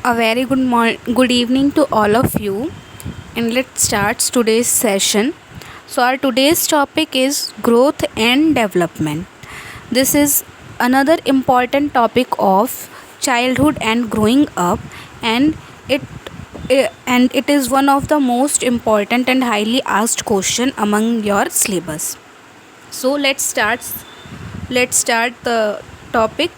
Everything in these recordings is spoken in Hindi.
A very good evening to all of you, and let's start today's session. So our today's topic is growth and development. This is another important topic of childhood and growing up, and it it is one of the most important and highly asked question among your syllabus. So let's start the topic.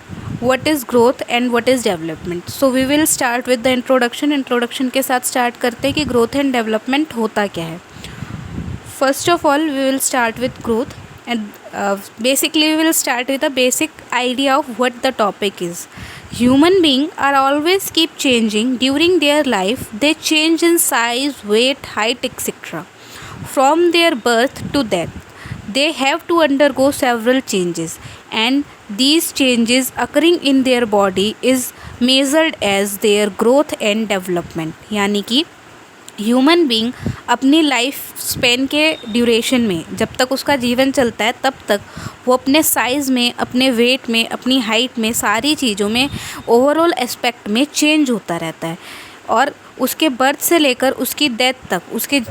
What is growth and what is development? So we will start with the introduction के साथ start करते हैं कि growth and development होता क्या है. First of all, we will start with growth, and basically we will start with a basic idea of what the topic is. Human beings are always keep changing during their life. They change in size, weight, height, etc. From their birth to death, they have to undergo several changes, and these changes occurring in their body is measured as their growth and development. यानी कि ह्यूमन बीइंग अपनी लाइफ स्पेन के ड्यूरेशन में, जब तक उसका जीवन चलता है तब तक वो अपने साइज़ में, अपने वेट में, अपनी हाइट में, सारी चीज़ों में, ओवरऑल एस्पेक्ट में चेंज होता रहता है. और उसके बर्थ से लेकर उसकी डेथ तक, उसके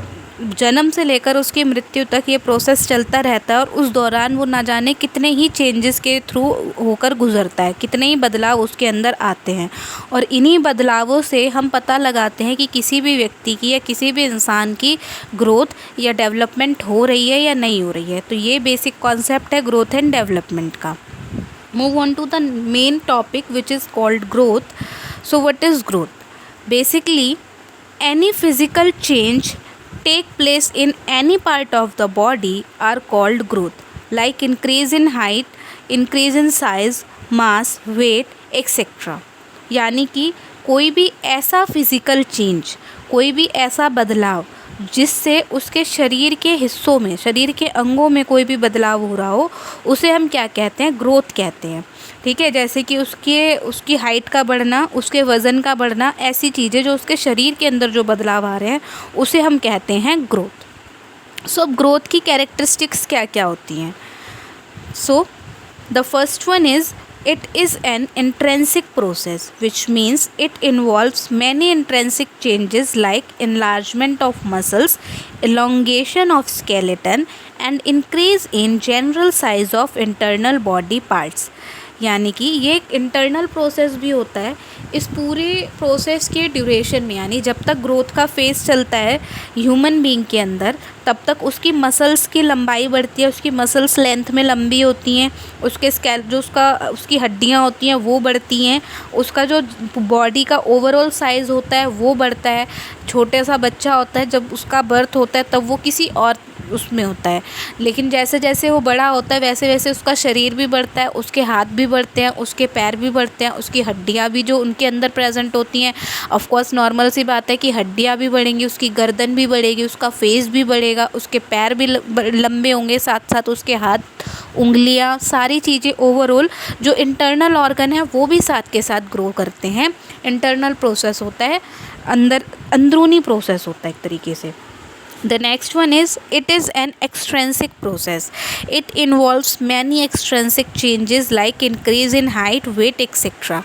जन्म से लेकर उसकी मृत्यु तक ये प्रोसेस चलता रहता है. और उस दौरान वो ना जाने कितने ही चेंजेस के थ्रू होकर गुज़रता है, कितने ही बदलाव उसके अंदर आते हैं. और इन्हीं बदलावों से हम पता लगाते हैं कि किसी भी व्यक्ति की या किसी भी इंसान की ग्रोथ या डेवलपमेंट हो रही है या नहीं हो रही है. तो ये बेसिक कॉन्सेप्ट है ग्रोथ एंड डेवलपमेंट का. Move on to the main topic which is called growth. So what is growth? Basically any physical change take place in any part of the body are called growth, like increase in height, increase in size, mass, weight, etc. यानी कि कोई भी ऐसा फिज़िकल चेंज, कोई भी ऐसा बदलाव जिससे उसके शरीर के हिस्सों में, शरीर के अंगों में कोई भी बदलाव हो रहा हो, उसे हम क्या कहते हैं? ग्रोथ कहते हैं. ठीक है, जैसे कि उसकी हाइट का बढ़ना, उसके वज़न का बढ़ना, ऐसी चीज़ें जो उसके शरीर के अंदर जो बदलाव आ रहे हैं उसे हम कहते हैं ग्रोथ. सो ग्रोथ की कैरेक्टरिस्टिक्स क्या क्या होती हैं? So the first one is it is an intrinsic process, which means it involves many intrinsic changes like enlargement of muscles, elongation of skeleton, and increase in general size of internal body parts. यानी कि ये एक इंटरनल प्रोसेस भी होता है. इस पूरे प्रोसेस के ड्यूरेशन में, यानी जब तक ग्रोथ का फेज़ चलता है ह्यूमन बीइंग के अंदर, तब तक उसकी मसल्स की लंबाई बढ़ती है, उसकी मसल्स लेंथ में लंबी होती हैं, उसके जो उसकी हड्डियाँ होती हैं वो बढ़ती हैं, उसका जो बॉडी का ओवरऑल साइज़ होता है वो बढ़ता है. छोटे सा बच्चा होता है, जब उसका बर्थ होता है तब वो किसी और उसमें होता है, लेकिन जैसे जैसे वो बड़ा होता है वैसे वैसे उसका शरीर भी बढ़ता है, उसके हाथ भी बढ़ते हैं, उसके पैर भी बढ़ते हैं, उसकी हड्डियाँ भी जो उनके अंदर प्रेजेंट होती हैं. ऑफ कोर्स नॉर्मल सी बात है कि हड्डियाँ भी बढ़ेंगी, उसकी गर्दन भी बढ़ेगी, उसका फेस भी बढ़ेगा, उसके पैर भी लंबे होंगे, साथ साथ उसके हाथ, उंगलियाँ, सारी चीज़ें ओवरऑल जो इंटरनल ऑर्गन है वो भी साथ के साथ ग्रो करते हैं. इंटरनल प्रोसेस होता है, अंदरूनी प्रोसेस होता है एक तरीके से. The next one is it is an extrinsic process. It involves many extrinsic changes like increase in height, weight, etc.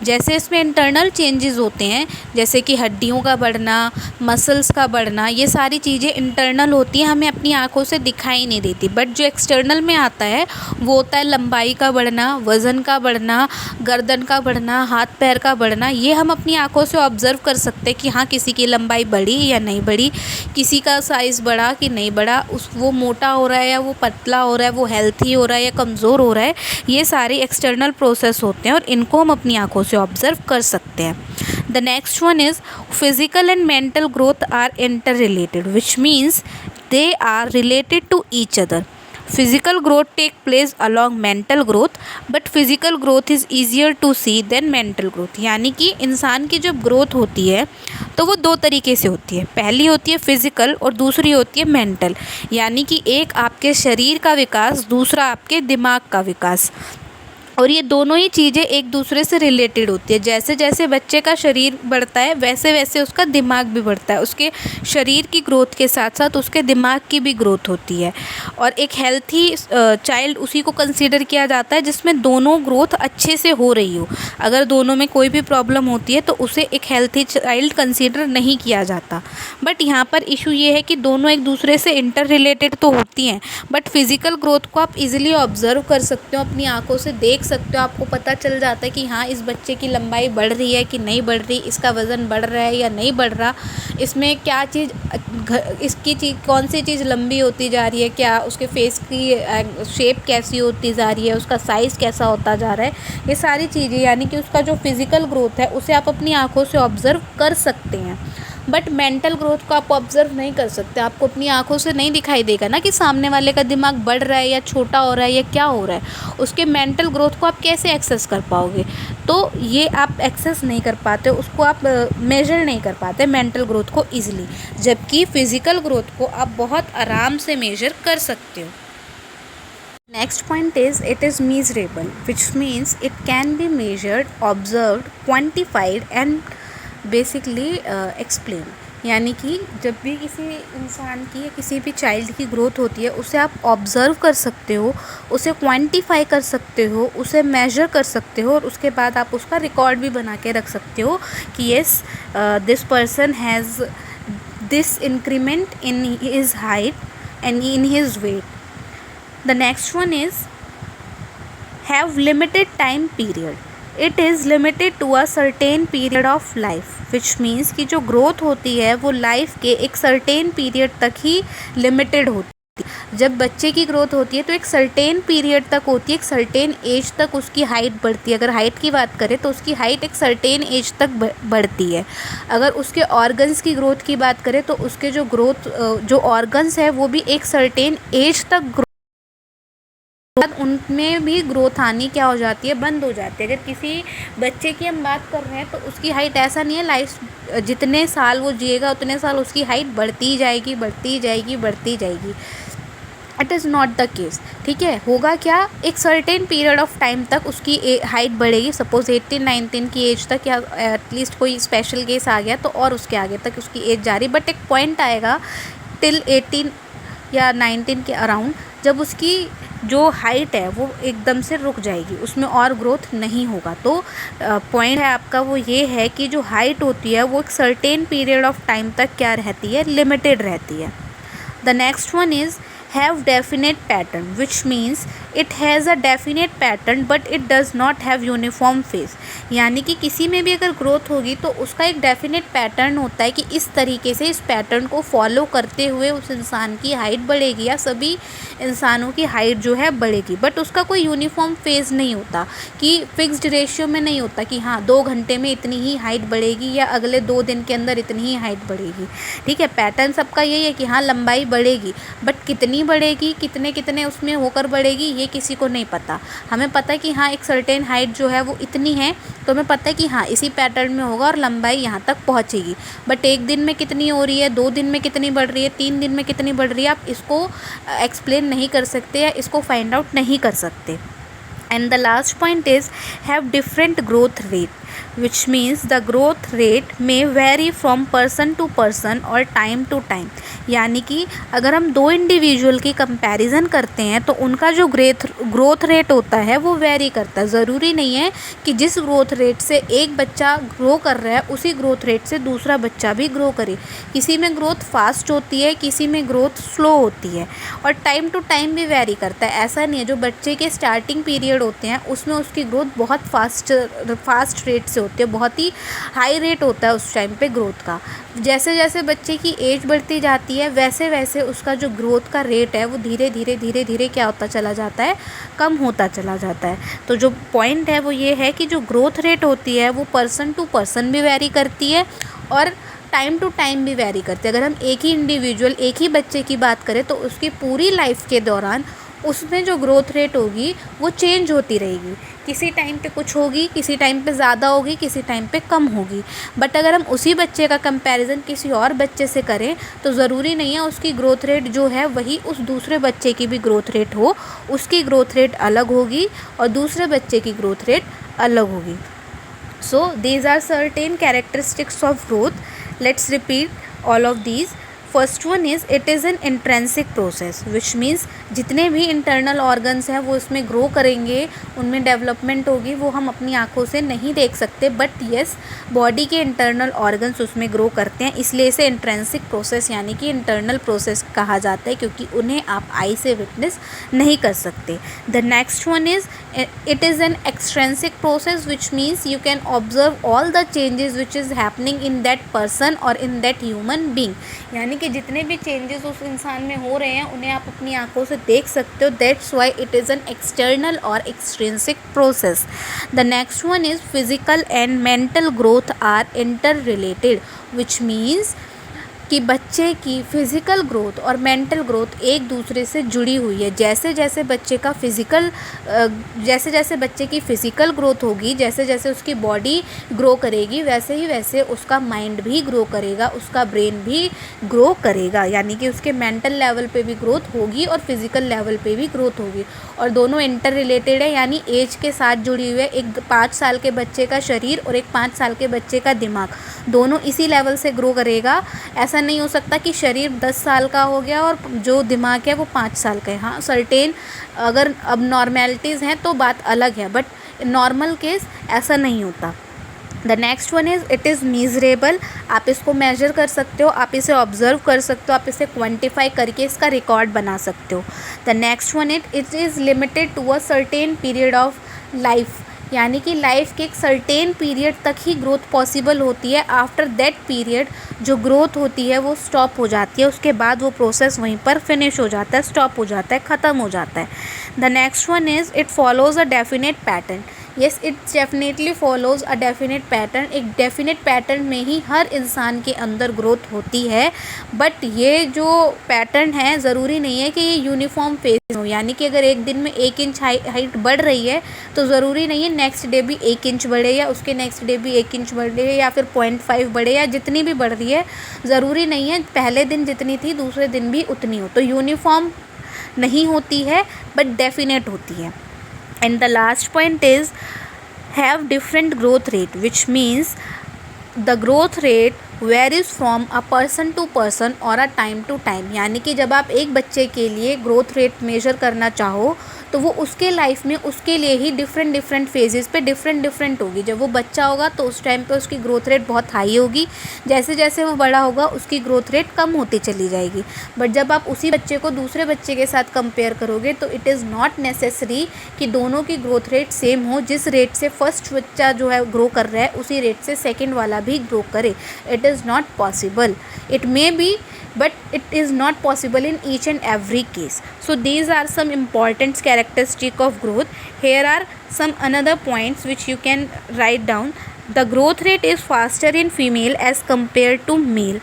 जैसे इसमें इंटरनल चेंजेस होते हैं, जैसे कि हड्डियों का बढ़ना, मसल्स का बढ़ना, ये सारी चीज़ें इंटरनल होती हैं, हमें अपनी आंखों से दिखाई नहीं देती. बट जो एक्सटर्नल में आता है वो होता है लंबाई का बढ़ना, वज़न का बढ़ना, गर्दन का बढ़ना, हाथ पैर का बढ़ना. ये हम अपनी आंखों से ऑब्ज़र्व कर सकते हैं कि हाँ किसी की लंबाई बढ़ी या नहीं बढ़ी, किसी का साइज़ बढ़ा कि नहीं बढ़ा, वो मोटा हो रहा है या वो पतला हो रहा है, वो हेल्थी हो रहा है या कमज़ोर हो रहा है. ये सारे एक्सटर्नल प्रोसेस होते हैं और इनको हम अपनी आंखों से ऑब्ज़र्व कर सकते हैं. The next one is physical and mental growth are inter related, which means they are related to each other. Physical growth take place along mental growth, but physical growth is easier to see than mental growth. यानी कि इंसान की जब ग्रोथ होती है तो वो दो तरीके से होती है. पहली होती है फिज़िकल और दूसरी होती है मेंटल. यानी कि एक आपके शरीर का विकास, दूसरा आपके दिमाग का विकास. और ये दोनों ही चीज़ें एक दूसरे से रिलेटेड होती है। जैसे जैसे बच्चे का शरीर बढ़ता है वैसे वैसे उसका दिमाग भी बढ़ता है। उसके शरीर की ग्रोथ के साथ साथ उसके दिमाग की भी ग्रोथ होती है। और एक हेल्थी चाइल्ड उसी को कंसीडर किया जाता है जिसमें दोनों ग्रोथ अच्छे से हो रही हो। अगर दोनों में कोई भी प्रॉब्लम होती है तो उसे एक हेल्थी चाइल्ड कंसीडर नहीं किया जाता। बट यहाँ पर इशू ये है कि दोनों एक दूसरे से इंटर रिलेटेड तो होती हैं, बट फिज़िकल ग्रोथ को आप इजीली ऑब्जर्व कर सकते हो, अपनी आंखों से देख सकते हो। आपको पता चल जाता है कि हाँ, इस बच्चे की लंबाई बढ़ रही है कि नहीं बढ़ रही, इसका वज़न बढ़ रहा है या नहीं बढ़ रहा, इसमें क्या चीज़ इसकी चीज़ कौन सी चीज़ लंबी होती जा रही है, क्या उसके फेस की शेप कैसी होती जा रही है, उसका साइज़ कैसा होता जा रहा है। ये सारी चीज़ें यानी कि उसका जो फिज़िकल ग्रोथ है उसे आप अपनी आंखों से ऑब्ज़र्व कर सकते हैं। बट मेंटल ग्रोथ को आप ऑब्ज़र्व नहीं कर सकते। आपको अपनी आंखों से नहीं दिखाई देगा ना कि सामने वाले का दिमाग बढ़ रहा है या छोटा हो रहा है या क्या हो रहा है। उसके मेंटल ग्रोथ को आप कैसे एक्सेस कर पाओगे? तो ये आप एक्सेस नहीं कर पाते, उसको आप मेजर नहीं कर पाते मेंटल ग्रोथ को ईजिली, जबकि फ़िज़िकल ग्रोथ को आप बहुत आराम से मेजर कर सकते हो। Next point is it is measurable, which means it can be measured, observed, quantified and basically explained। यानी कि जब भी किसी इंसान की या किसी भी चाइल्ड की ग्रोथ होती है उसे आप ऑब्ज़र्व कर सकते हो, उसे क्वांटिफाई कर सकते हो, उसे मेजर कर सकते हो और उसके बाद आप उसका रिकॉर्ड भी बना के रख सकते हो कि yes this person has this increment in his height and in his weight. The next one is have limited time period. It is limited to a certain period of life, which means कि जो growth होती है वो life के एक certain period तक ही limited होती है। जब बच्चे की ग्रोथ होती है तो एक सर्टेन पीरियड तक होती है, एक सर्टेन एज तक उसकी हाइट बढ़ती है। अगर हाइट की बात करें तो उसकी हाइट एक सर्टेन एज तक बढ़ती है। अगर उसके ऑर्गन्स की ग्रोथ की बात करें तो उसके जो ऑर्गन्स है वो भी एक सर्टेन एज तक उनमें भी ग्रोथ आनी क्या हो जाती है, बंद हो जाती है। अगर किसी बच्चे की हम बात कर रहे हैं तो उसकी हाइट ऐसा नहीं है, लाइफ जितने साल वो जिएगा उतने साल उसकी हाइट बढ़ती जाएगी बढ़ती जाएगी बढ़ती जाएगी। It is not the case. ठीक है, होगा क्या, एक सर्टेन पीरियड ऑफ टाइम तक उसकी हाइट बढ़ेगी। सपोज़ 18-19 की एज तक या एटलीस्ट कोई स्पेशल केस आ गया तो और उसके आगे तक उसकी एज जा रही। बट एक पॉइंट आएगा टिल 18 या 19 के अराउंड जब उसकी जो हाइट है वो एकदम से रुक जाएगी, उसमें और ग्रोथ नहीं होगा। तो पॉइंट है आपका वो ये है कि जो हाइट होती है वो एक सर्टेन पीरियड ऑफ टाइम तक क्या रहती है, लिमिटेड रहती है। The next one is have definite pattern, which means it has a definite pattern but it does not have uniform phase। यानी कि किसी में भी अगर ग्रोथ होगी तो उसका एक डेफिनेट पैटर्न होता है कि इस तरीके से इस पैटर्न को फॉलो करते हुए उस इंसान की हाइट बढ़ेगी या सभी इंसानों की हाइट जो है बढ़ेगी। बट उसका कोई यूनिफॉर्म फेज़ नहीं होता कि फिक्स्ड रेशियो में नहीं होता कि हाँ 2 घंटे में इतनी ही हाइट बढ़ेगी या अगले 2 दिन के अंदर इतनी ही हाइट बढ़ेगी। ठीक है, पैटर्न सबका यही है कि हाँ लंबाई बढ़ेगी, बट कितनी बढ़ेगी, कितने कितने उसमें होकर बढ़ेगी ये किसी को नहीं पता। हमें पता है कि हाँ एक सर्टेन हाइट जो है वो इतनी है, तो हमें पता है कि हाँ इसी पैटर्न में होगा और लंबाई यहाँ तक पहुँचेगी। बट 1 दिन में कितनी हो रही है, 2 दिन में कितनी बढ़ रही है, 3 दिन में कितनी बढ़ रही है, आप इसको एक्सप्लेन नहीं कर सकते या इसको फाइंड आउट नहीं कर सकते। And the last point is have different growth rate, which means the growth rate may vary from person to person or time to time। यानी कि अगर हम 2 इंडिविजुअल की कंपैरिजन करते हैं तो उनका जो ग्रोथ रेट होता है वो वेरी करता है। ज़रूरी नहीं है कि जिस ग्रोथ रेट से एक बच्चा ग्रो कर रहा है उसी ग्रोथ रेट से दूसरा बच्चा भी ग्रो करे। किसी में ग्रोथ फास्ट होती है, किसी में ग्रोथ स्लो होती है और टाइम टू टाइम भी वेरी करता है। ऐसा नहीं है जो बच्चे के स्टार्टिंग पीरियड होते हैं उसमें उसकी ग्रोथ बहुत फास्ट रेट से होती है, बहुत ही हाई रेट होता है उस टाइम पे ग्रोथ का। जैसे जैसे बच्चे की एज बढ़ती जाती है वैसे वैसे उसका जो ग्रोथ का रेट है वो धीरे धीरे क्या होता चला जाता है, कम होता चला जाता है। तो जो पॉइंट है वो ये है कि जो ग्रोथ रेट होती है वो पर्सन टू पर्सन भी वेरी करती है और टाइम टू टाइम भी वेरी करती है। अगर हम एक ही इंडिविजुअल एक ही बच्चे की बात करें तो उसकी पूरी लाइफ के दौरान उसमें जो ग्रोथ रेट होगी वो चेंज होती रहेगी। किसी टाइम पे कुछ होगी, किसी टाइम पे ज़्यादा होगी, किसी टाइम पे कम होगी। बट अगर हम उसी बच्चे का कंपैरिजन किसी और बच्चे से करें तो ज़रूरी नहीं है उसकी ग्रोथ रेट जो है वही उस दूसरे बच्चे की भी ग्रोथ रेट हो, उसकी ग्रोथ रेट अलग होगी और दूसरे बच्चे की ग्रोथ रेट अलग होगी। So these are certain characteristics of growth. Let's repeat all of these. First one is it is an intrinsic process which means जितने भी इंटरनल ऑर्गन्स हैं वो इसमें ग्रो करेंगे, उनमें डेवलपमेंट होगी, वो हम अपनी आंखों से नहीं देख सकते, बट येस बॉडी के इंटरनल ऑर्गन्स उसमें ग्रो करते हैं, इसलिए इसे इंट्रेंसिक प्रोसेस यानी कि इंटरनल प्रोसेस कहा जाता है, क्योंकि उन्हें आप आई से विटनेस नहीं कर सकते। The next one is it is N extrinsic process which means you can observe all the changes which is happening in that person और इन दैट ह्यूमन बींग, यानी कि जितने भी चेंजेस उस इंसान में हो रहे हैं उन्हें आप अपनी आंखों से देख सकते हो। That's why it is an external और extrinsic process. The next one is physical and mental growth are inter related which means कि बच्चे की फ़िज़िकल ग्रोथ और मेंटल ग्रोथ एक दूसरे से जुड़ी हुई है। जैसे जैसे बच्चे का जैसे जैसे बच्चे की फ़िज़िकल ग्रोथ होगी, जैसे जैसे उसकी बॉडी ग्रो करेगी, वैसे ही वैसे उसका माइंड भी ग्रो करेगा, उसका ब्रेन भी ग्रो करेगा, यानी कि उसके मेंटल लेवल पे भी ग्रोथ होगी और फिज़िकल लेवल पे भी ग्रोथ होगी, और दोनों इंटर रिलेटेड है, यानी एज के साथ जुड़ी हुई है। एक 5 साल के बच्चे का शरीर और एक 5 साल के बच्चे का दिमाग दोनों इसी लेवल से ग्रो करेगा। ऐसा नहीं हो सकता कि शरीर 10 साल का हो गया और जो दिमाग है वो 5 साल का है। हाँ, सर्टेन अगर अब नॉर्मेलिटीज़ हैं तो बात अलग है, बट नॉर्मल केस ऐसा नहीं होता। The next one is it is measurable. आप इसको मेजर कर सकते हो, आप इसे ऑब्जर्व कर सकते हो, आप इसे क्वान्टिफाई करके इसका रिकॉर्ड बना सकते हो। The next one it is limited to a certain period of life, यानी कि लाइफ के एक सर्टेन पीरियड तक ही ग्रोथ पॉसिबल होती है। आफ्टर दैट पीरियड जो ग्रोथ होती है वो स्टॉप हो जाती है, उसके बाद वो प्रोसेस वहीं पर फिनिश हो जाता है, स्टॉप हो जाता है, ख़त्म हो जाता है। The next one is it follows a definite pattern. Yes, it definitely follows a definite pattern. एक डेफिनेट पैटर्न में ही हर इंसान के अंदर ग्रोथ होती है, बट ये जो पैटर्न है ज़रूरी नहीं है कि ये यूनिफॉर्म फेज हो, यानी कि अगर एक दिन में 1 इंच हाइट बढ़ रही है तो ज़रूरी नहीं है नेक्स्ट डे भी 1 इंच बढ़े या उसके नेक्स्ट डे भी 1 इंच बढ़े या फिर 0.5 बढ़े या जितनी भी बढ़ रही है, ज़रूरी नहीं है पहले दिन जितनी थी दूसरे दिन भी उतनी हो। तो यूनिफॉर्म नहीं होती है बट डेफिनेट होती है। And the last point is have different growth rate, which means the growth rate varies from a person to person और अ टाइम टू टाइम, यानी कि जब आप एक बच्चे के लिए ग्रोथ रेट मेजर करना चाहो तो वो उसके लाइफ में उसके लिए ही डिफरेंट फेजेस पे डिफरेंट होगी। जब वो बच्चा होगा तो उस टाइम पे उसकी ग्रोथ रेट बहुत हाई होगी, जैसे जैसे वो बड़ा होगा उसकी ग्रोथ रेट कम होती चली जाएगी। बट जब आप उसी बच्चे को दूसरे बच्चे के साथ कंपेयर करोगे तो इट इज़ नॉट नेसेसरी कि दोनों की ग्रोथ रेट सेम हो। जिस रेट से फर्स्ट बच्चा जो है ग्रो कर रहा है उसी रेट से सेकेंड वाला भी ग्रो करे, it is not possible. It may be, but it is not possible in each and every case. So these are some important characteristic of growth. Here are some another points which you can write down. The growth rate is faster in female as compared to male,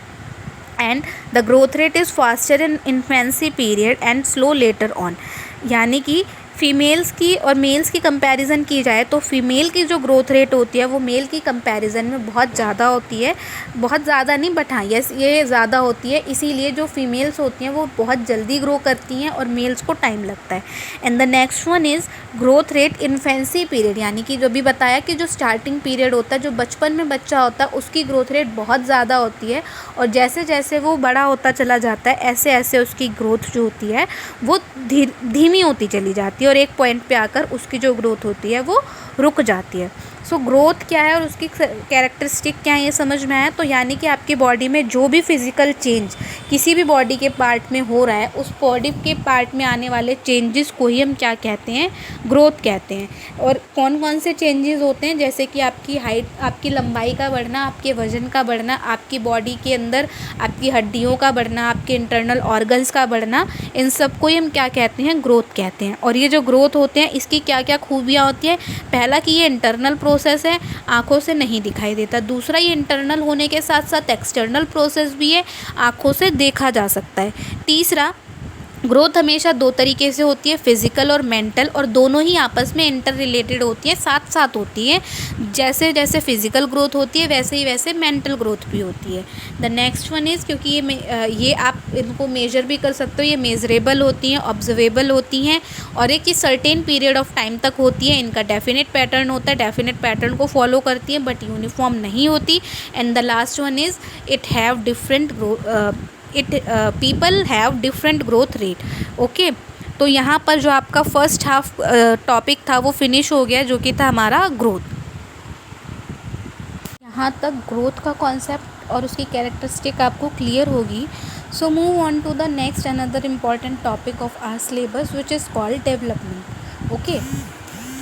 and the growth rate is faster in infancy period and slow later on. यानी कि फीमेल्स की और मेल्स की कंपैरिजन की जाए तो फीमेल की जो ग्रोथ रेट होती है वो मेल की कंपैरिजन में बहुत ज़्यादा होती है। बहुत ज़्यादा नहीं बट हाँ यस ये ज़्यादा होती है, इसीलिए जो फीमेल्स होती हैं वो बहुत जल्दी ग्रो करती हैं और मेल्स को टाइम लगता है। And the next one is growth rate infancy period, यानी कि जो भी बताया कि जो स्टार्टिंग पीरियड होता है, जो बचपन में बच्चा होता है उसकी ग्रोथ रेट बहुत ज़्यादा होती है और जैसे जैसे वो बड़ा होता चला जाता है ऐसे ऐसे उसकी ग्रोथ जो होती है वो धीमी होती चली जाती है और एक पॉइंट पे आकर उसकी जो ग्रोथ होती है वो रुक जाती है। सो ग्रोथ क्या है और उसकी कैरेक्टरिस्टिक क्या है ये समझ में आया। तो यानी कि आपकी बॉडी में जो भी फिज़िकल चेंज किसी भी बॉडी के पार्ट में हो रहा है उस बॉडी के पार्ट में आने वाले चेंजेस को ही हम क्या कहते हैं, ग्रोथ कहते हैं। और कौन कौन से चेंजेस होते हैं, जैसे कि आपकी हाइट, आपकी लंबाई का बढ़ना, आपके वज़न का बढ़ना, आपकी बॉडी के अंदर आपकी हड्डियों का बढ़ना, आपके इंटरनल ऑर्गन्स का बढ़ना, इन सब को ही हम क्या कहते हैं, ग्रोथ कहते हैं। और ये जो ग्रोथ होते हैं इसकी क्या क्या खूबियाँ होती हैं, पहला कि ये इंटरनल प्रोसेस है, आँखों से नहीं दिखाई देता। दूसरा ये इंटरनल होने के साथ साथ एक्सटर्नल प्रोसेस भी है, आँखों से देखा जा सकता है। तीसरा ग्रोथ हमेशा दो तरीके से होती है, फिजिकल और मेंटल, और दोनों ही आपस में इंटर रिलेटेड होती है, साथ साथ होती है। जैसे जैसे फिजिकल ग्रोथ होती है वैसे ही वैसे मेंटल ग्रोथ भी होती है। द नेक्स्ट वन इज़, क्योंकि ये आप इनको मेजर भी कर सकते हो, ये मेजरेबल होती हैं, ऑब्जर्वेबल होती हैं, और एक ही सर्टेन पीरियड ऑफ टाइम तक होती है। इनका डेफिनेट पैटर्न होता है, डेफिनेट पैटर्न को फॉलो करती हैं बट यूनिफॉर्म नहीं होती। And the last one is, it have different people have different growth rate. Okay, तो यहाँ पर जो आपका फर्स्ट हाफ टॉपिक था वो फिनिश हो गया, जो कि था हमारा ग्रोथ। यहाँ तक ग्रोथ का कॉन्सेप्ट और उसकी कैरेक्टरिस्टिक आपको क्लियर होगी। So move on to the next another important topic of our syllabus which is called development. Okay,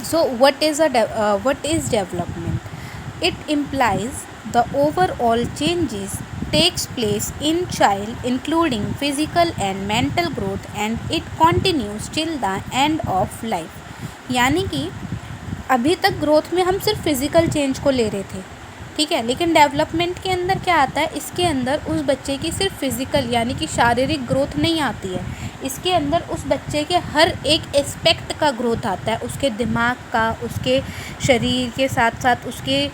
so what is development? It implies the overall changes takes place in child including physical and mental growth and it continues till the end of life। यानी कि अभी तक ग्रोथ में हम सिर्फ फिज़िकल चेंज को ले रहे थे, ठीक है, लेकिन डेवलपमेंट के अंदर क्या आता है, इसके अंदर उस बच्चे की सिर्फ फिज़िकल यानी कि शारीरिक ग्रोथ नहीं आती है, इसके अंदर उस बच्चे के हर एक एस्पेक्ट का ग्रोथ आता है, उसके दिमाग का, उसके शरीर के साथ साथ उसके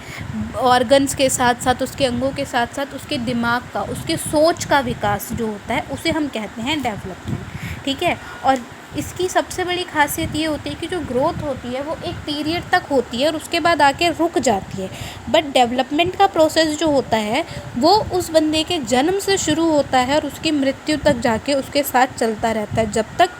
ऑर्गन्स के साथ साथ उसके अंगों के साथ साथ उसके दिमाग का, उसके सोच का विकास जो होता है उसे हम कहते हैं डेवलपमेंट, ठीक है। और इसकी सबसे बड़ी खासियत ये होती है कि जो ग्रोथ होती है वो एक पीरियड तक होती है और उसके बाद आके रुक जाती है, बट डेवलपमेंट का प्रोसेस जो होता है वो उस बंदे के जन्म से शुरू होता है और उसकी मृत्यु तक जाके उसके साथ चलता रहता है। जब तक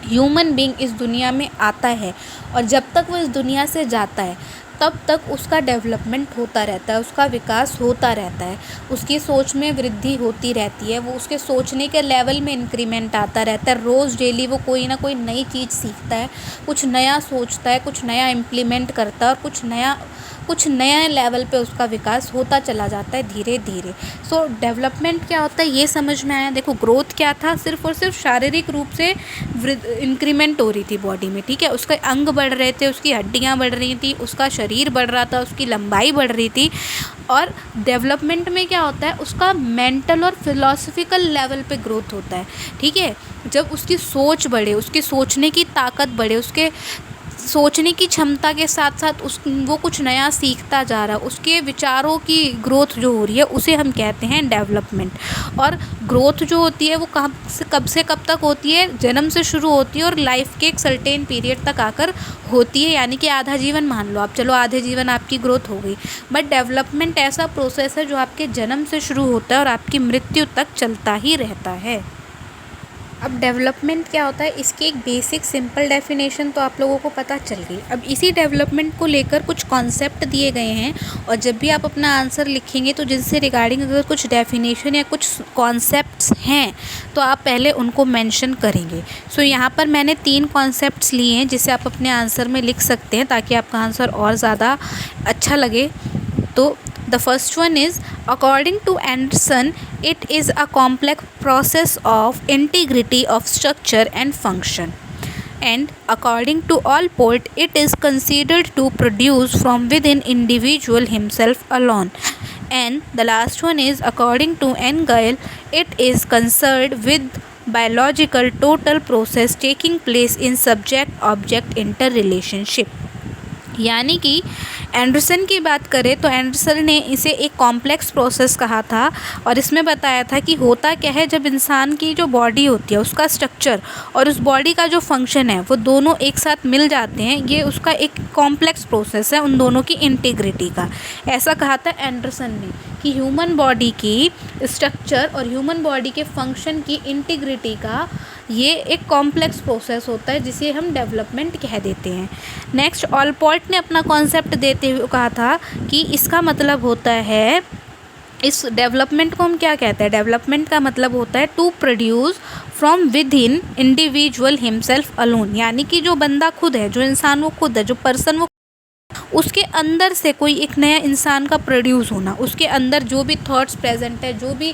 ह्यूमन बीइंग इस दुनिया में आता है और जब तक वो इस दुनिया से जाता है तब तक उसका डेवलपमेंट होता रहता है, उसका विकास होता रहता है, उसकी सोच में वृद्धि होती रहती है, वो उसके सोचने के लेवल में इंक्रीमेंट आता रहता है। रोज़ डेली वो कोई ना कोई नई चीज़ सीखता है, कुछ नया सोचता है, कुछ नया इम्प्लीमेंट करता है और कुछ नया लेवल पे उसका विकास होता चला जाता है धीरे धीरे। सो डेवलपमेंट क्या होता है ये समझ में आया। देखो, ग्रोथ क्या था, सिर्फ और सिर्फ शारीरिक रूप से इंक्रीमेंट हो रही थी बॉडी में, ठीक है, उसके अंग बढ़ रहे थे, उसकी हड्डियाँ बढ़ रही थी, उसका शरीर बढ़ रहा था, उसकी लंबाई बढ़ रही थी। और डेवलपमेंट में क्या होता है, उसका मेंटल और फिलॉसफिकल लेवल पे ग्रोथ होता है, ठीक है। जब उसकी सोच बढ़े, उसके सोचने की ताकत बढ़े, उसके सोचने की क्षमता के साथ साथ वो कुछ नया सीखता जा रहा है, उसके विचारों की ग्रोथ जो हो रही है उसे हम कहते हैं डेवलपमेंट। और ग्रोथ जो होती है वो कब से कब तक होती है, जन्म से शुरू होती है और लाइफ के एक सर्टेन पीरियड तक आकर होती है, यानी कि आधा जीवन मान लो आप, चलो आधे जीवन आपकी ग्रोथ हो गई। बट डेवलपमेंट ऐसा प्रोसेस है जो आपके जन्म से शुरू होता है और आपकी मृत्यु तक चलता ही रहता है। अब डेवलपमेंट क्या होता है, इसकी एक बेसिक सिंपल डेफिनेशन तो आप लोगों को पता चल गई। अब इसी डेवलपमेंट को लेकर कुछ कॉन्सेप्ट दिए गए हैं और जब भी आप अपना आंसर लिखेंगे तो जिनसे रिगार्डिंग अगर कुछ डेफिनेशन या कुछ कॉन्सेप्ट्स हैं तो आप पहले उनको मेंशन करेंगे। सो यहाँ पर मैंने 3 कॉन्सेप्ट्स लिए हैं जिसे आप अपने आंसर में लिख सकते हैं ताकि आपका आंसर और ज़्यादा अच्छा लगे। तो the first one is, according to Anderson, it is a complex process of integrity of structure and function. And according to Allport, it is considered to produce from within individual himself alone. And the last one is, according to Engel, it is concerned with biological total process taking place in subject-object interrelationship। यानी कि एंडरसन की बात करें तो एंडरसन ने इसे एक कॉम्प्लेक्स प्रोसेस कहा था और इसमें बताया था कि होता क्या है, जब इंसान की जो बॉडी होती है उसका स्ट्रक्चर और उस बॉडी का जो फंक्शन है वो दोनों एक साथ मिल जाते हैं, ये उसका एक कॉम्प्लेक्स प्रोसेस है उन दोनों की इंटीग्रिटी का। ऐसा कहा था एंडरसन ने कि ह्यूमन बॉडी की स्ट्रक्चर और ह्यूमन बॉडी के फंक्शन की इंटीग्रिटी का ये एक कॉम्प्लेक्स प्रोसेस होता है जिसे हम डेवलपमेंट कह देते हैं। नेक्स्ट, ऑलपोर्ट ने अपना कॉन्सेप्ट देते हुए कहा था कि इसका मतलब होता है, इस डेवलपमेंट को हम क्या कहते हैं, डेवलपमेंट का मतलब होता है to produce from within individual himself alone. यानी कि जो बंदा खुद है, जो इंसान वो खुद है, जो पर्सन वो, उसके अंदर से कोई एक नया इंसान का प्रोड्यूस होना, उसके अंदर जो भी थॉट्स प्रेजेंट है, जो भी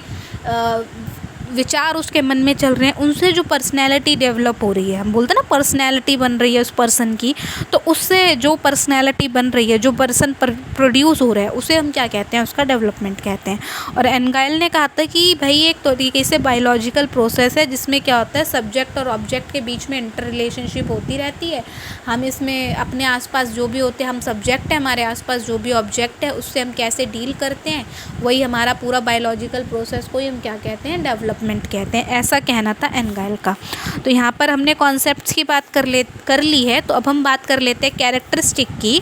विचार उसके मन में चल रहे हैं, उनसे जो पर्सनैलिटी डेवलप हो रही है, हम बोलते हैं ना पर्सनैलिटी बन रही है उस पर्सन की, तो उससे जो पर्सनैलिटी बन रही है, जो पर्सन प्रोड्यूस हो रहा है, उसे हम क्या कहते हैं, उसका डेवलपमेंट कहते हैं। और एनगाइल ने कहा था कि भाई एक तरीके से बायोलॉजिकल प्रोसेस है जिसमें क्या होता है, सब्जेक्ट और ऑब्जेक्ट के बीच में इंटर रिलेशनशिप होती रहती है। हम इसमें अपने आसपास जो भी होते हैं, हम सब्जेक्ट है, हमारे आसपास जो भी ऑब्जेक्ट है उससे हम कैसे डील करते हैं, वही हमारा पूरा बायोलॉजिकल प्रोसेस को ही हम क्या कहते हैं, डेवलपमेंट कहते हैं। ऐसा कहना था एनगाइल का। तो यहाँ पर हमने कॉन्सेप्ट्स की बात कर ली है, तो अब हम बात कर लेते हैं कैरेक्टरिस्टिक की।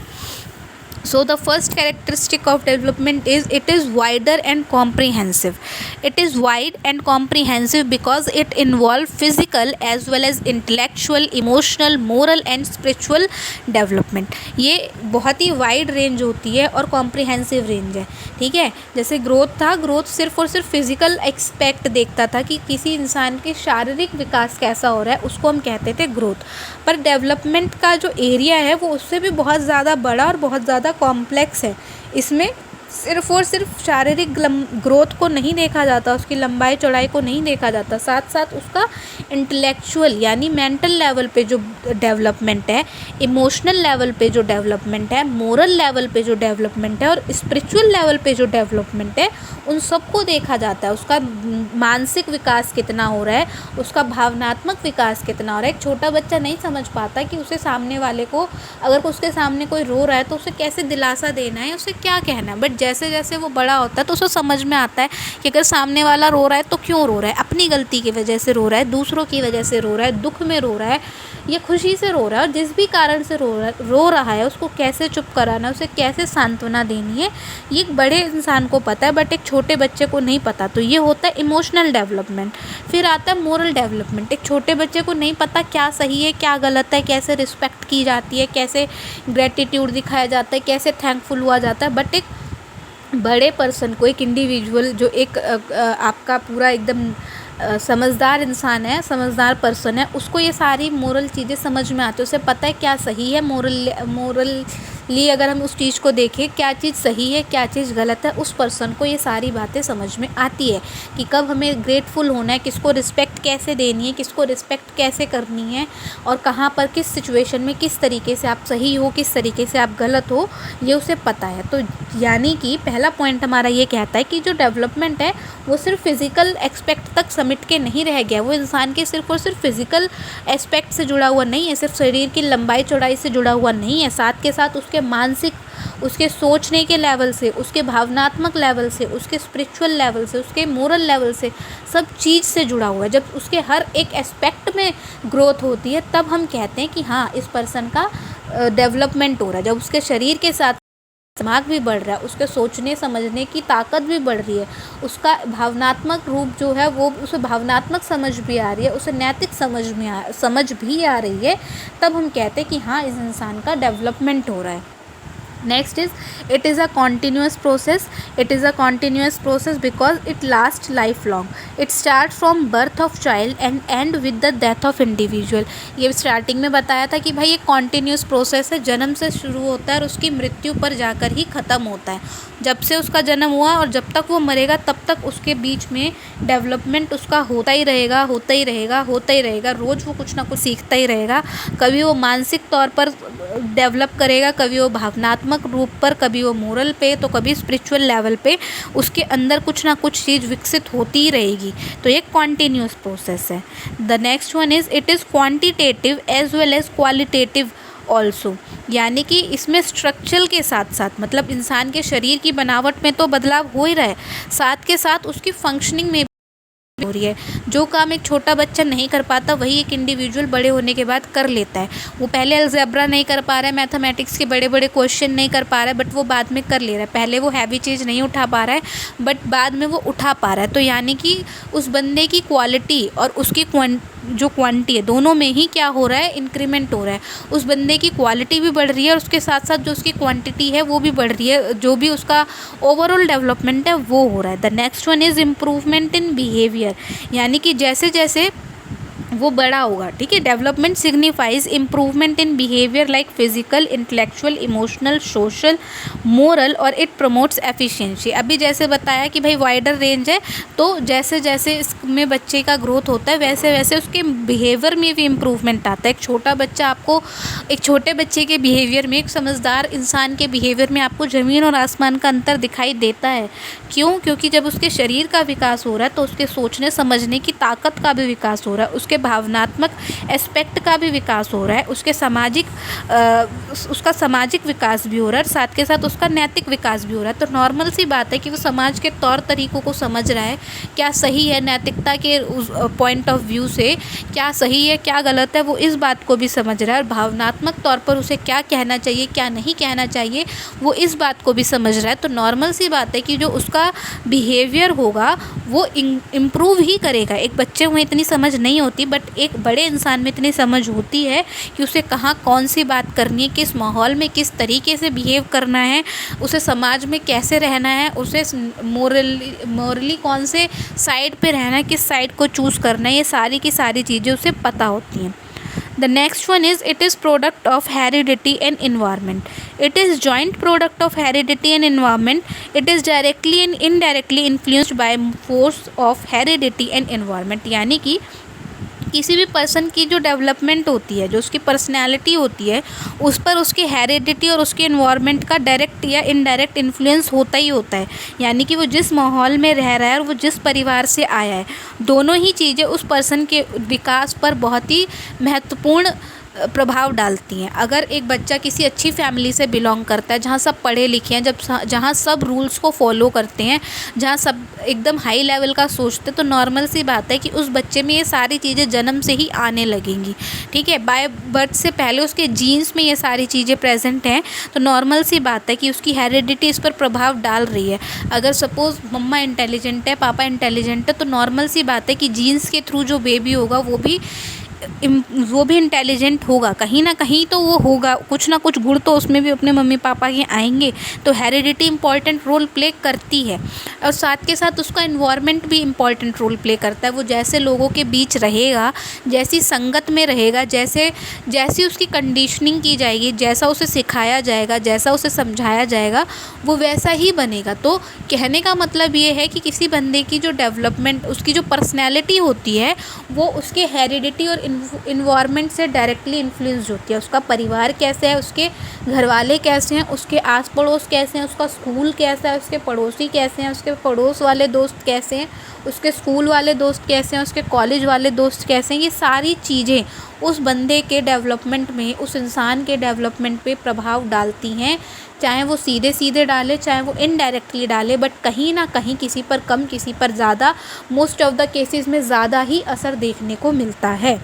So the first characteristic of development is it is wider and comprehensive. It is wide and comprehensive because it involves physical as well as intellectual, emotional, moral and spiritual development. ये बहुत ही वाइड रेंज होती है और कॉम्प्रिहेंसिव रेंज है, ठीक है। जैसे ग्रोथ था, ग्रोथ सिर्फ और सिर्फ फिजिकल एक्सपेक्ट देखता था कि किसी इंसान के शारीरिक विकास कैसा हो रहा है, उसको हम कहते थे ग्रोथ। पर डेवलपमेंट का जो एरिया है वो उससे भी बहुत ज़्यादा बड़ा और बहुत ज़्यादा कॉम्प्लेक्स है। इसमें सिर्फ और सिर्फ शारीरिक ग्रोथ को नहीं देखा जाता, उसकी लंबाई चौड़ाई को नहीं देखा जाता, साथ साथ उसका इंटेलेक्चुअल यानी मेंटल लेवल पे जो डेवलपमेंट है, इमोशनल लेवल पे जो डेवलपमेंट है, मोरल लेवल पे जो डेवलपमेंट है और स्पिरिचुअल लेवल पे जो डेवलपमेंट है, उन सबको देखा जाता है। उसका मानसिक विकास कितना हो रहा है, उसका भावनात्मक विकास कितना हो रहा है। एक छोटा बच्चा नहीं समझ पाता कि उसे सामने वाले को, अगर उसके सामने कोई रो रहा है तो उसे कैसे दिलासा देना है, उसे क्या कहना है। बट जैसे जैसे वो बड़ा होता है तो उसे समझ में आता है कि अगर सामने वाला रो रहा है तो क्यों रो रहा है, अपनी गलती की वजह से रो रहा है, दूसरों की वजह से रो रहा है, दुख में रो रहा है या खुशी से रो रहा है, और जिस भी कारण से रो रहा है उसको कैसे चुप कराना है, उसे कैसे सांत्वना देनी है, ये एक बड़े इंसान को पता है बट एक छोटे बच्चे को नहीं पता। तो ये होता है इमोशनल डेवलपमेंट। फिर आता है मोरल डेवलपमेंट। एक छोटे बच्चे को नहीं पता क्या सही है क्या गलत है, कैसे रिस्पेक्ट की जाती है, कैसे ग्रेटिट्यूड दिखाया जाता है, कैसे थैंकफुल हुआ जाता है। बट एक बड़े पर्सन को, एक इंडिविजुअल जो एक आपका पूरा एकदम समझदार इंसान है, समझदार पर्सन है, उसको ये सारी मोरल चीज़ें समझ में आती है। उसे पता है क्या सही है, मोरली अगर हम उस चीज़ को देखें क्या चीज़ सही है क्या चीज़ गलत है, उस पर्सन को ये सारी बातें समझ में आती है कि कब हमें ग्रेटफुल होना है, किसको रिस्पेक्ट कैसे देनी है, किसको रिस्पेक्ट कैसे करनी है, और कहाँ पर किस सिचुएशन में किस तरीके से आप सही हो, किस तरीके से आप गलत हो, ये उसे पता है। तो यानी कि पहला पॉइंट हमारा ये कहता है कि जो डेवलपमेंट है वो सिर्फ फिज़िकल एस्पेक्ट तक समिट के नहीं रह गया, वो इंसान के सिर्फ और सिर्फ फिज़िकल एस्पेक्ट से जुड़ा हुआ नहीं है, सिर्फ शरीर की लंबाई चौड़ाई से जुड़ा हुआ नहीं है, साथ के साथ उसके मानसिक, उसके सोचने के लेवल से, उसके भावनात्मक लेवल से, उसके स्पिरिचुअल लेवल से, उसके मोरल लेवल से, सब चीज़ से जुड़ा हुआ है। जब उसके हर एक एस्पेक्ट में ग्रोथ होती है तब हम कहते हैं कि हाँ इस पर्सन का डेवलपमेंट हो रहा है। जब उसके शरीर के साथ दिमाग भी बढ़ रहा है, उसके सोचने समझने की ताकत भी बढ़ रही है, उसका भावनात्मक रूप जो है वो, उसे भावनात्मक समझ भी आ रही है, उसे नैतिक समझ भी आ रही है, तब हम कहते हैं कि हाँ इस इंसान का डेवलपमेंट हो रहा है। Next is it is a continuous process. It is a continuous process because it lasts lifelong. It starts from birth of child and end with the death of individual. ये स्टार्टिंग में बताया था कि भाई ये कॉन्टीन्यूस प्रोसेस है, जन्म से शुरू होता है और उसकी मृत्यु पर जाकर ही ख़त्म होता है। जब से उसका जन्म हुआ और जब तक वो मरेगा तब तक उसके बीच में डेवलपमेंट उसका होता ही रहेगा, होता ही रहेगा, होता ही रहेगा। रोज़ वो कुछ ना कुछ सीखता ही रहेगा। कभी वो मानसिक तौर पर डेवलप करेगा, कभी वो भावनात्मक रूप पर, कभी वो मोरल पे, तो कभी स्पिरिचुअल लेवल पे उसके अंदर कुछ ना कुछ चीज़ विकसित होती ही रहेगी। तो ये कॉन्टीन्यूस प्रोसेस है। The next one is it is quantitative as well as qualitative also. यानी कि इसमें स्ट्रक्चरल के साथ साथ, मतलब इंसान के शरीर की बनावट में तो बदलाव हो ही रहा है, साथ के साथ उसकी फंक्शनिंग में हो रही है। जो काम एक छोटा बच्चा नहीं कर पाता वही एक इंडिविजुअल बड़े होने के बाद कर लेता है। वो पहले अलजेब्रा नहीं कर पा रहा है, मैथमेटिक्स के बड़े बड़े क्वेश्चन नहीं कर पा रहा है, बट वो बाद में कर ले रहा है। पहले वो हैवी चीज़ नहीं उठा पा रहा है बट बाद में वो उठा पा रहा है। तो यानी कि उस बंदे की क्वालिटी और उसकी जो क्वांटिटी है, दोनों में ही क्या हो रहा है, इंक्रीमेंट हो रहा है। उस बंदे की क्वालिटी भी बढ़ रही है और उसके साथ साथ जो उसकी क्वांटिटी है वो भी बढ़ रही है, जो भी उसका ओवरऑल डेवलपमेंट है वो हो रहा है। The next one is improvement in behaviour. यानी कि जैसे जैसे वो बड़ा होगा, ठीक है, development signifies improvement in behaviour like physical, intellectual, emotional, social, moral, और इट प्रमोट्स एफिशिएंसी। अभी जैसे बताया कि भाई वाइडर रेंज है, तो जैसे जैसे इस में बच्चे का ग्रोथ होता है वैसे वैसे उसके बिहेवियर में भी इम्प्रूवमेंट आता है। एक छोटे बच्चे के बिहेवियर में, एक समझदार इंसान के बिहेवियर में आपको ज़मीन और आसमान का अंतर दिखाई देता है। क्यों? क्योंकि जब उसके शरीर का विकास हो रहा है तो उसके सोचने समझने की ताकत का भी विकास हो रहा है, उसके भावनात्मक एस्पेक्ट का भी विकास हो रहा है, उसका सामाजिक विकास भी हो रहा है, साथ के साथ उसका नैतिक विकास भी हो रहा है। तो नॉर्मल सी बात है कि वो समाज के तौर तरीक़ों को समझ रहा है, क्या सही है नैतिकता के उस पॉइंट ऑफ व्यू से, क्या सही है क्या गलत है, वो इस बात को भी समझ रहा है। और भावनात्मक तौर पर उसे क्या कहना चाहिए क्या नहीं कहना चाहिए, वो इस बात को भी समझ रहा है। तो नॉर्मल सी बात है कि जो उसका बिहेवियर होगा वो इम्प्रूव ही करेगा। एक बच्चे में इतनी समझ नहीं होती, बट एक बड़े इंसान में इतनी समझ होती है कि उसे कहाँ कौन सी बात करनी है, किस माहौल में किस तरीके से बिहेव करना है, उसे समाज में कैसे रहना है, उसे मोरली कौन से साइड पे रहना है, किस साइड को चूज़ करना है, ये सारी की सारी चीज़ें उसे पता होती हैं। The next one is it is product of heredity and environment. It is joint product of heredity and environment. It is directly and indirectly influenced by force of heredity and environment. यानी कि किसी भी पर्सन की जो डेवलपमेंट होती है, जो उसकी पर्सनैलिटी होती है, उस पर उसकी हेरिडिटी और उसके एनवायरनमेंट का डायरेक्ट या इनडायरेक्ट इन्फ्लुएंस होता ही होता है। यानी कि वो जिस माहौल में रह रहा है और वो जिस परिवार से आया है, दोनों ही चीज़ें उस पर्सन के विकास पर बहुत ही महत्वपूर्ण प्रभाव डालती हैं। अगर एक बच्चा किसी अच्छी फैमिली से बिलोंग करता है, जहाँ सब पढ़े लिखे हैं, जहाँ सब रूल्स को फॉलो करते हैं, जहाँ सब एकदम हाई लेवल का सोचते हैं, तो नॉर्मल सी बात है कि उस बच्चे में ये सारी चीज़ें जन्म से ही आने लगेंगी। ठीक है, बाय बर्थ से पहले उसके जीन्स में ये सारी चीज़ें प्रेजेंट हैं। तो नॉर्मल सी बात है कि उसकी हेरिडिटी इस पर प्रभाव डाल रही है। अगर सपोज़ मम्मा इंटेलिजेंट है, पापा इंटेलिजेंट है, तो नॉर्मल सी बात है कि जीन्स के थ्रू जो बेबी होगा वो भी इंटेलिजेंट होगा, कहीं ना कहीं तो वो होगा, कुछ ना कुछ गुण तो उसमें भी अपने मम्मी पापा के आएंगे। तो हेरिडिटी इंपॉर्टेंट रोल प्ले करती है, और साथ के साथ उसका एनवायरनमेंट भी इम्पॉर्टेंट रोल प्ले करता है। वो जैसे लोगों के बीच रहेगा, जैसी संगत में रहेगा, जैसी उसकी कंडीशनिंग की जाएगी, जैसा उसे सिखाया जाएगा, जैसा उसे समझाया जाएगा, वो वैसा ही बनेगा। तो कहने का मतलब ये है कि किसी बंदे की जो डेवलपमेंट, उसकी जो पर्सनैलिटी होती है, वो उसके हेरिडिटी और इन्वायरमेंट से डायरेक्टली इन्फ्लुएंस होती है। उसका परिवार कैसे है, उसके घर वाले कैसे हैं, उसके आस पड़ोस कैसे हैं, उसका स्कूल कैसा है, उसके पड़ोसी कैसे हैं, उसके पड़ोस वाले दोस्त कैसे हैं, उसके स्कूल वाले दोस्त कैसे हैं, उसके कॉलेज वाले दोस्त कैसे हैं, ये सारी चीज़ें उस बंदे के डेवलपमेंट में, उस इंसान के डेवलपमेंट पे प्रभाव डालती हैं। चाहे वो सीधे सीधे डाले, चाहे वो इनडायरेक्टली डाले, बट कहीं ना कहीं किसी पर कम किसी पर ज़्यादा, मोस्ट ऑफ द केसेस में ज़्यादा ही असर देखने को मिलता है।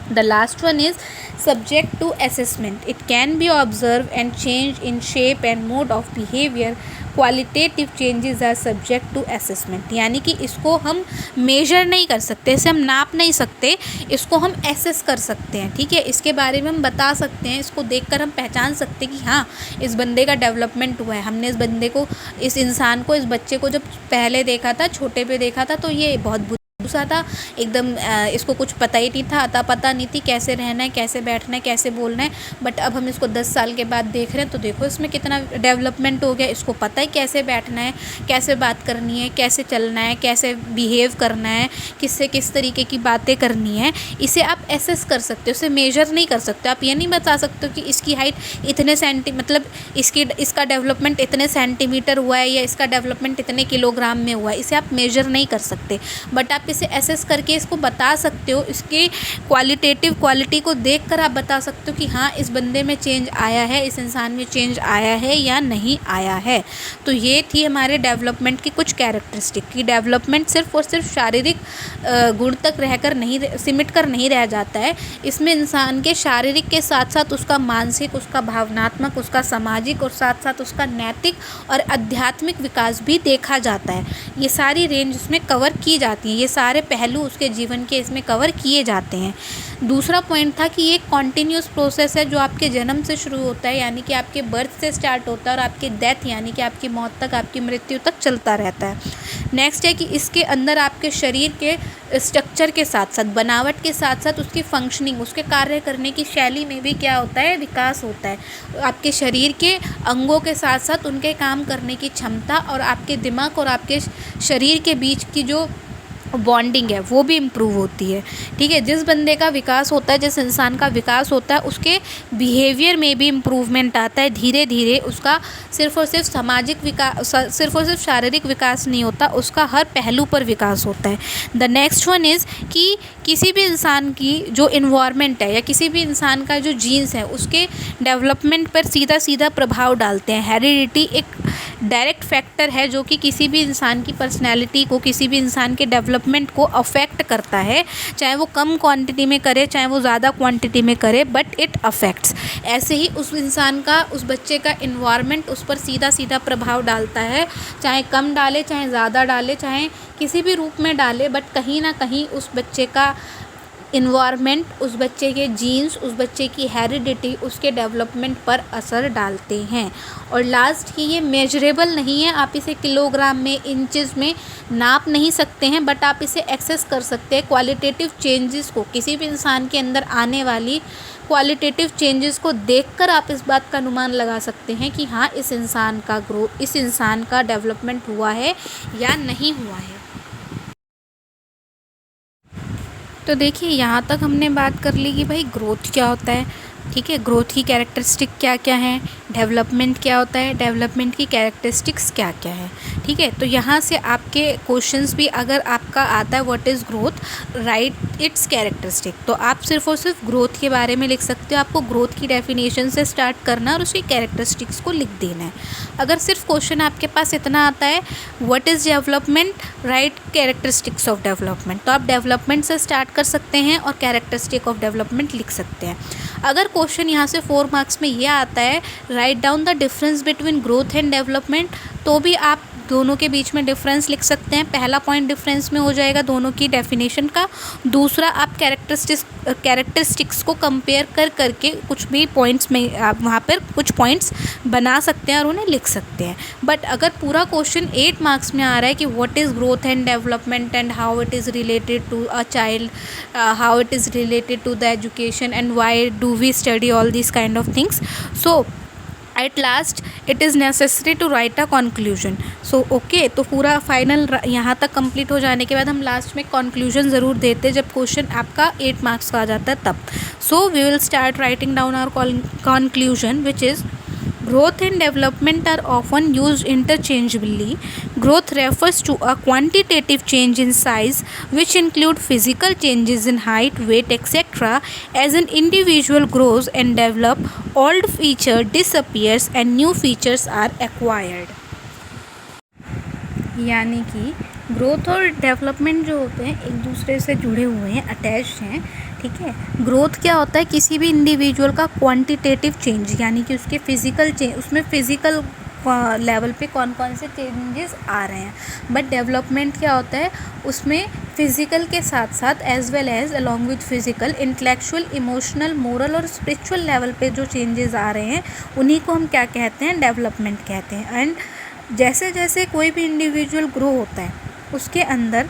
The last one is subject to assessment. It can be observed and changed in shape and mode of behavior. Qualitative changes are subject to assessment. यानी कि इसको हम मेजर नहीं कर सकते, इसे हम नाप नहीं सकते, इसको हम एसेस कर सकते हैं। ठीक है, इसके बारे में हम बता सकते हैं, इसको देखकर हम पहचान सकते हैं कि हाँ, इस बंदे का डेवलपमेंट हुआ है। हमने इस बंदे को, इस इंसान को, इस बच्चे को जब पहले देखा था, छोटे पे देखा था, तो ये बहुत सा था, एकदम इसको कुछ पता ही नहीं था, अता पता नहीं थी कैसे रहना है, कैसे बैठना है, कैसे बोलना है। बट अब हम इसको 10 साल के बाद देख रहे हैं, तो देखो इसमें कितना डेवलपमेंट हो गया। इसको पता है कैसे बैठना है, कैसे बात करनी है, कैसे चलना है, कैसे बिहेव करना है, किससे किस तरीके की बातें करनी है। इसे आप एसेस कर सकते हो, उसे मेजर नहीं कर सकते। आप ये नहीं बता सकते हो कि इसकी हाइट इतने मतलब इसका डेवलपमेंट इतने सेंटीमीटर हुआ है या इसका डेवलपमेंट इतने किलोग्राम में हुआ है। इसे आप मेजर नहीं कर सकते, बट आप इसे एसेस करके इसको बता सकते हो। इसके क्वालिटेटिव क्वालिटी को देखकर आप बता सकते हो कि हाँ, इस बंदे में चेंज आया है, इस इंसान में चेंज आया है या नहीं आया है। तो ये थी हमारे डेवलपमेंट की कुछ कैरेक्टरिस्टिक। कि डेवलपमेंट सिर्फ और सिर्फ शारीरिक गुण तक रहकर नहीं, सिमट कर नहीं रह जाता है। इसमें इंसान के शारीरिक के साथ साथ उसका मानसिक, उसका भावनात्मक, उसका सामाजिक और साथ साथ उसका नैतिक और आध्यात्मिक विकास भी देखा जाता है। ये सारी रेंज उसमें कवर की जाती है, ये सारे पहलू उसके जीवन के इसमें कवर किए जाते हैं। दूसरा पॉइंट था कि ये कॉन्टिन्यूस प्रोसेस है जो आपके जन्म से शुरू होता है, यानी कि आपके बर्थ से स्टार्ट होता है और आपके डेथ यानी कि आपकी मौत तक, आपकी मृत्यु तक चलता रहता है। नेक्स्ट है कि इसके अंदर आपके शरीर के स्ट्रक्चर के साथ साथ, बनावट के साथ साथ उसकी फंक्शनिंग, उसके कार्य करने की शैली में भी क्या होता है, विकास होता है। आपके शरीर के अंगों के साथ साथ उनके काम करने की क्षमता और आपके दिमाग और आपके शरीर के बीच की जो बॉन्डिंग है वो भी इम्प्रूव होती है। ठीक है, जिस बंदे का विकास होता है, जिस इंसान का विकास होता है, उसके बिहेवियर में भी इम्प्रूवमेंट आता है धीरे धीरे। उसका सिर्फ और सिर्फ सामाजिक विकास, सिर्फ और सिर्फ शारीरिक विकास नहीं होता, उसका हर पहलू पर विकास होता है। द नेक्स्ट वन इज़ कि किसी भी इंसान की जो इन्वायरमेंट है या किसी भी इंसान का जो जीन्स है उसके डेवलपमेंट पर सीधा सीधा प्रभाव डालते हैं। हेरिडिटी एक डायरेक्ट फैक्टर है जो कि किसी भी इंसान की पर्सनैलिटी को, किसी भी इंसान के डेवलपमेंट को अफेक्ट करता है, चाहे वो कम क्वांटिटी में करे चाहे वो ज़्यादा क्वांटिटी में करे, बट इट अफेक्ट्स। ऐसे ही उस इंसान का, उस बच्चे का इन्वायरमेंट उस पर सीधा सीधा प्रभाव डालता है, चाहे कम डाले चाहे ज़्यादा डाले, चाहे किसी भी रूप में डाले, बट कहीं ना कहीं उस बच्चे का इन्वायरमेंट, उस बच्चे के जीन्स, उस बच्चे की हेरिडिटी उसके डेवलपमेंट पर असर डालते हैं। और लास्ट कि ये मेजरेबल नहीं है, आप इसे किलोग्राम में, इंचेस में नाप नहीं सकते हैं, बट आप इसे एक्सेस कर सकते हैं। क्वालिटेटिव चेंजेस को, किसी भी इंसान के अंदर आने वाली क्वालिटेटिव चेंजेस को देखकर आप इस बात का अनुमान लगा सकते हैं कि हाँ, इस इंसान का ग्रोथ, इस इंसान का डेवलपमेंट हुआ है या नहीं हुआ है। तो देखिए, यहाँ तक हमने बात कर ली कि भाई ग्रोथ क्या होता है। ठीक है, ग्रोथ की कैरेक्टरिस्टिक क्या क्या है, डेवलपमेंट क्या होता है, डेवलपमेंट की कैरेक्टरिस्टिक्स क्या क्या है। ठीक है, तो यहाँ से आपके क्वेश्चंस भी अगर आपका आता है what is growth, right it's characteristic, तो आप सिर्फ और सिर्फ ग्रोथ के बारे में लिख सकते हो। आपको ग्रोथ की डेफिनेशन से स्टार्ट करना है और उसकी कैरेक्टरिस्टिक्स को लिख देना है। अगर सिर्फ क्वेश्चन आपके पास इतना आता है what is development, right characteristics of development, तो आप डेवलपमेंट से स्टार्ट कर सकते हैं और कैरेक्टरिस्टिक ऑफ डेवलपमेंट लिख सकते हैं। अगर क्वेश्चन यहाँ से 4 मार्क्स में यह आता है write down the difference between growth and development, तो भी आप दोनों के बीच में डिफरेंस लिख सकते हैं। पहला पॉइंट डिफरेंस में हो जाएगा दोनों की डेफिनेशन का, दूसरा आप कैरेक्टरिस्टिक्स को कंपेयर कर करके कुछ भी पॉइंट्स में आप वहाँ पर कुछ पॉइंट्स बना सकते हैं और उन्हें लिख सकते हैं। बट अगर पूरा क्वेश्चन 8 मार्क्स में आ रहा है कि what is growth and development and how it is related to a child, how it is related to the education and why do we study all this kind of things, so at last it is necessary to write a conclusion. So okay, तो पूरा फाइनल यहाँ तक कंप्लीट हो जाने के बाद हम लास्ट में कंक्लूजन ज़रूर देते हैं जब क्वेश्चन आपका 8 मार्क्स का आ जाता है तब। So we will start writing down our conclusion which is growth and development are often used interchangeably. Growth refers to a quantitative change in size which include physical changes in height, weight, etc. As an individual grows and develops, old feature disappears and new features are acquired. यानी कि ग्रोथ और डेवलपमेंट जो होते हैं एक दूसरे से जुड़े हुए हैं, अटैच्ड हैं। ठीक है, ग्रोथ क्या होता है, किसी भी इंडिविजुअल का क्वांटिटेटिव चेंज, यानी कि उसके फिज़िकल चेंज, उसमें फ़िज़िकल लेवल पे कौन कौन से चेंजेस आ रहे हैं। बट डेवलपमेंट क्या होता है, उसमें फ़िज़िकल के साथ साथ as well as along with physical, intellectual, emotional, moral और स्पिरिचुअल लेवल पे जो चेंजेस आ रहे हैं उन्हीं को हम क्या कहते हैं, डेवलपमेंट कहते हैं। एंड जैसे जैसे कोई भी इंडिविजुअल ग्रो होता है उसके अंदर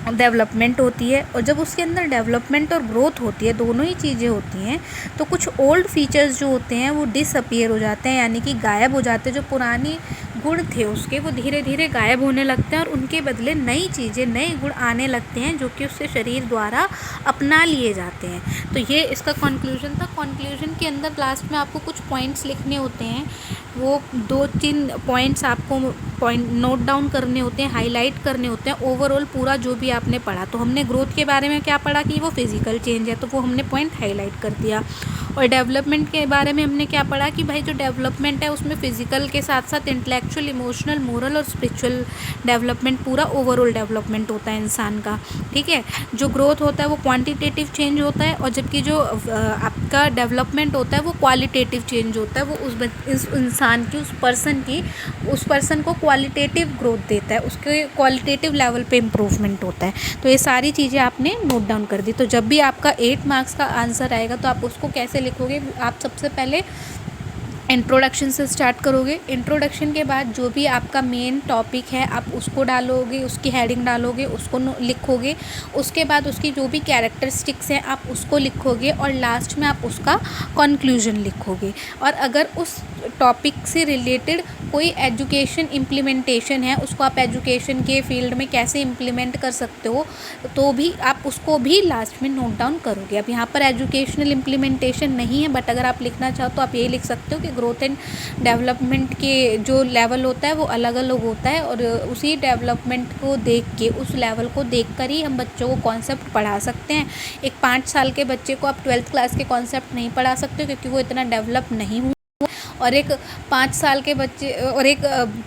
डेवलपमेंट होती है, और जब उसके अंदर डेवलपमेंट और ग्रोथ होती है, दोनों ही चीज़ें होती हैं, तो कुछ ओल्ड फीचर्स जो होते हैं वो डिसअपीयर हो जाते हैं, यानी कि गायब हो जाते हैं। जो पुरानी गुण थे उसके, वो धीरे धीरे गायब होने लगते हैं और उनके बदले नई चीज़ें, नए गुण आने लगते हैं जो कि उसके शरीर द्वारा अपना लिए जाते हैं। तो ये इसका कंक्लूजन था। कंक्लूजन के अंदर लास्ट में आपको कुछ पॉइंट्स लिखने होते हैं, वो 2-3 पॉइंट्स आपको नोट डाउन करने होते हैं, हाईलाइट करने होते हैं ओवरऑल पूरा जो भी आपने पढ़ा। तो हमने ग्रोथ के बारे में क्या पढ़ा कि वो फिज़िकल चेंज है, तो वो हमने पॉइंट हाईलाइट कर दिया। और डेवलपमेंट के बारे में हमने क्या पढ़ा कि भाई जो डेवलपमेंट है उसमें फ़िज़िकल के साथ साथ इंटेलेक्चुअल, इमोशनल, मोरल और स्पिरिचुअल डेवलपमेंट, पूरा ओवरऑल डेवलपमेंट होता है इंसान का। ठीक है, जो ग्रोथ होता है वो क्वांटिटेटिव चेंज होता है, और जबकि जो आपका डेवलपमेंट होता है वो क्वालिटेटिव चेंज होता है। वो उस इंसान की, उस पर्सन को क्वालिटेटिव ग्रोथ देता है, उसके क्वालिटेटिव लेवल पे इम्प्रूवमेंट होता है। तो ये सारी चीज़ें आपने नोट डाउन कर दी। तो जब भी आपका 8 मार्क्स का आंसर आएगा तो आप उसको कैसे लिखोगे, आप सबसे पहले इंट्रोडक्शन से स्टार्ट करोगे। इंट्रोडक्शन के बाद जो भी आपका मेन टॉपिक है आप उसको डालोगे, उसकी हेडिंग डालोगे, उसको लिखोगे। उसके बाद उसकी जो भी कैरेक्टरिस्टिक्स हैं आप उसको लिखोगे, और लास्ट में आप उसका कंक्लूजन लिखोगे। और अगर उस टॉपिक से रिलेटेड कोई एजुकेशन इम्प्लीमेंटेशन है, उसको आप एजुकेशन के फील्ड में कैसे इम्प्लीमेंट कर सकते हो, तो भी आप उसको भी लास्ट में नोट डाउन करोगे। अब यहाँ पर एजुकेशनल इम्प्लीमेंटेशन नहीं है, बट अगर आप लिखना चाहो तो आप यही लिख सकते हो कि ग्रोथ एंड डेवलपमेंट के जो लेवल होता है वो अलग अलग होता है, और उसी डेवलपमेंट को देख के, उस लेवल को देख कर ही हम बच्चों को कॉन्सेप्ट पढ़ा सकते हैं। एक 5 साल के बच्चे को आप 12th क्लास के कॉन्सेप्ट नहीं पढ़ा सकते, क्योंकि वो इतना डेवलप नहीं हुआ। और एक 5 साल के बच्चे और एक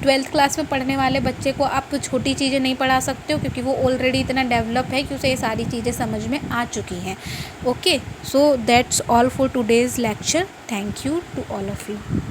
12th क्लास में पढ़ने वाले बच्चे को आप छोटी चीज़ें नहीं पढ़ा सकते हो, क्योंकि वो ऑलरेडी इतना डेवलप है कि उसे ये सारी चीज़ें समझ में आ चुकी हैं। Okay, so that's all for today's lecture. Thank you to all of you.